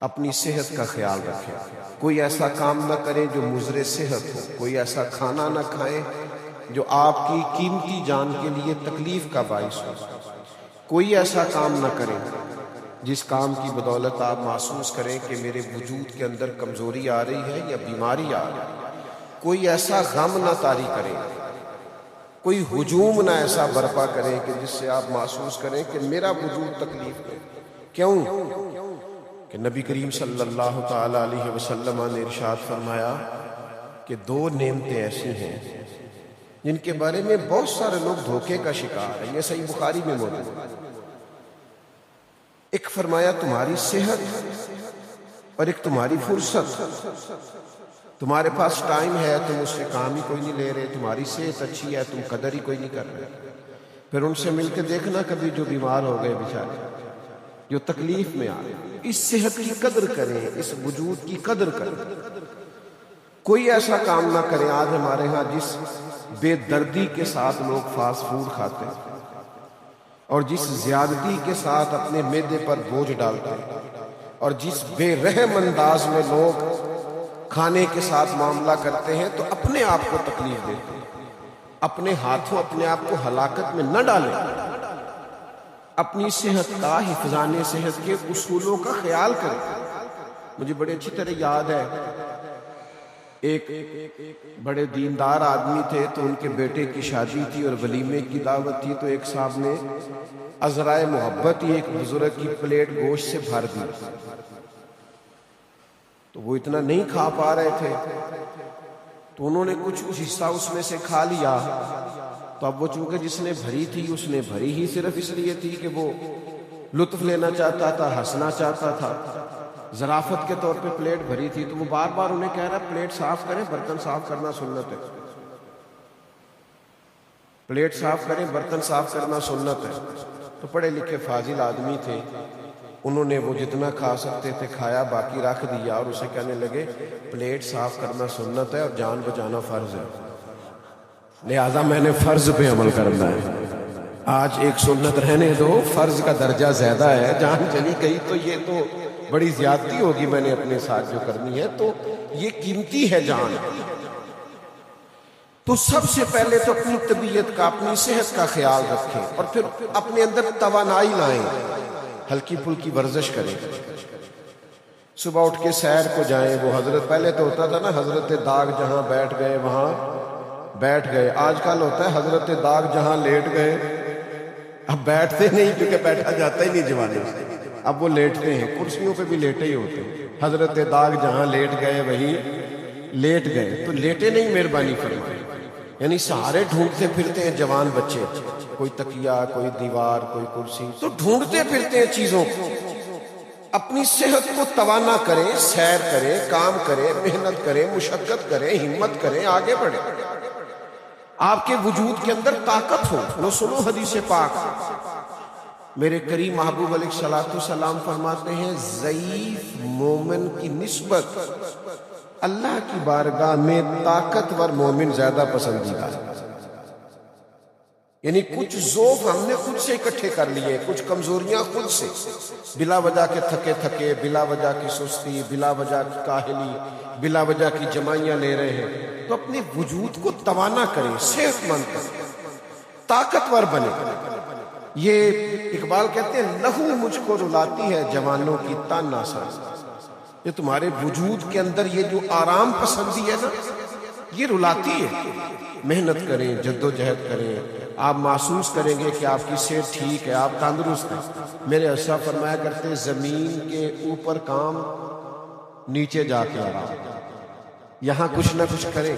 اپنی صحت کا خیال رکھیں، کوئی ایسا کام نہ کریں جو مضر صحت ہو، کوئی ایسا کھانا نہ کھائیں جو آپ کی قیمتی جان کے لیے تکلیف کا باعث ہو، کوئی ایسا کام نہ کریں جس کام کی بدولت آپ محسوس کریں کہ میرے وجود کے اندر کمزوری آ رہی ہے یا بیماری آ رہی ہے، کوئی ایسا غم نہ طاری کریں، کوئی ہجوم نہ ایسا برپا کریں کہ جس سے آپ محسوس کریں کہ میرا وجود تکلیف میں۔ کیوں کہ نبی کریم صلی اللہ تعالی علیہ وسلم نے ارشاد فرمایا کہ دو نعمتیں ایسی ہیں جن کے بارے میں بہت سارے لوگ دھوکے کا شکار ہیں، یہ صحیح بخاری میں موجود ہے۔ ایک فرمایا تمہاری صحت اور ایک تمہاری فرصت۔ تمہارے پاس ٹائم ہے، تم اس سے کام ہی کوئی نہیں لے رہے، تمہاری صحت اچھی ہے، تم قدر ہی کوئی نہیں کر رہے۔ پھر ان سے مل کے دیکھنا کبھی جو بیمار ہو گئے بیچارے، جو تکلیف میں آ رہے، اس صحت کی قدر کریں، اس وجود کی قدر کریں۔ کوئی ایسا کام نہ کریں۔ آج ہمارے ہاں جس بے دردی کے ساتھ لوگ فاسٹ فوڈ کھاتے ہیں اور جس زیادتی کے ساتھ اپنے معدے پر بوجھ ڈالتے ہیں اور جس بے رحم انداز میں لوگ کھانے کے ساتھ معاملہ کرتے ہیں، تو اپنے آپ کو تکلیف دیتے ہیں۔ اپنے ہاتھوں اپنے آپ کو ہلاکت میں نہ ڈالیں۔ اپنی صحت کا، حفظان صحت کے اصولوں کا خیال کریں۔ مجھے بڑے اچھی طرح یاد ہے، ایک بڑے دیندار آدمی تھے، تو ان کے بیٹے کی شادی تھی اور ولیمے کی دعوت تھی، تو ایک صاحب نے عذرائے محبت ہی ایک بزرگ کی پلیٹ گوشت سے بھر دی، تو وہ اتنا نہیں کھا پا رہے تھے، تو انہوں نے کچھ حصہ اس میں سے کھا لیا۔ تو اب وہ چونکہ جس نے بھری تھی، اس نے بھری ہی صرف اس لیے تھی کہ وہ لطف لینا چاہتا تھا، ہنسنا چاہتا تھا، ظرافت کے طور پہ پلیٹ بھری تھی، تو وہ بار بار انہیں کہہ رہا پلیٹ صاف کریں، برتن صاف کرنا سنت ہے، پلیٹ صاف کریں، برتن صاف کرنا سنت ہے۔ تو پڑھے لکھے فاضل آدمی تھے، انہوں نے وہ جتنا کھا سکتے تھے کھایا، باقی رکھ دیا، اور اسے کہنے لگے پلیٹ صاف کرنا سنت ہے اور جان بچانا فرض ہے، لہذا میں نے فرض پہ عمل کرنا ہے۔ آج ایک سنت رہنے دو، فرض کا درجہ زیادہ ہے، جان چلی گئی تو یہ تو بڑی زیادتی ہوگی میں نے اپنے ساتھ جو کرنی ہے، تو یہ قیمتی ہے جان۔ تو سب سے پہلے تو اپنی طبیعت کا، اپنی صحت کا خیال رکھیں، اور پھر اپنے اندر توانائی لائیں، ہلکی پھلکی ورزش کریں، صبح اٹھ کے سیر کو جائیں۔ وہ حضرت پہلے تو ہوتا تھا نا، حضرت داغ جہاں بیٹھ گئے وہاں بیٹھ گئے، آج کل ہوتا ہے حضرت داغ جہاں لیٹ گئے، اب بیٹھتے نہیں کیونکہ بیٹھا جاتا ہی نہیں جوانے سے، اب وہ لیٹتے ہیں، کرسیوں پہ بھی لیٹے ہی ہوتے ہیں۔ حضرت داغ جہاں لیٹ گئے وہیں لیٹ گئے، تو لیٹے نہیں، مہربانی فرمائے، یعنی سہارے ڈھونڈتے پھرتے ہیں جوان بچے، کوئی تکیہ، کوئی دیوار، کوئی کرسی، تو ڈھونڈتے پھرتے ہیں چیزوں کو۔ اپنی صحت کو توانا کریں، سیر کریں، کام کریں، محنت کریں، مشقت کریں، ہمت کریں، آگے بڑھیں، آپ کے وجود کے اندر طاقت ہو۔ لو سنو حدیث پاک، میرے کریم محبوب علیہ الصلوۃ والسلام فرماتے ہیں ضعیف مومن کی نسبت اللہ کی بارگاہ میں طاقتور مومن زیادہ پسندیدہ ہے۔ یعنی کچھ ذوق ہم نے خود سے اکٹھے کر لیے، کچھ کمزوریاں خود سے، بلا وجہ کے تھکے تھکے، بلا وجہ کی سستی، بلا وجہ کی کاہلی، بلا وجہ کی جمائیاں لے رہے ہیں۔ تو اپنے وجود کو توانا کریں، صحت مند کریں، طاقتور بنیں۔ یہ اقبال کہتے ہیں لہو مجھ کو رلاتی ہے جوانوں کی تانا ساز۔ یہ تمہارے وجود کے اندر یہ جو آرام پسندی ہے نا، یہ رلاتی ہے۔ محنت کریں، جد و جہد کریں، آپ محسوس کریں گے کہ آپ کی صحت ٹھیک ہے، آپ تندرست ہیں۔ میرے اسلاف فرمایا کرتے زمین کے اوپر کام، نیچے جا کے آرام، یہاں کچھ نہ کچھ کریں۔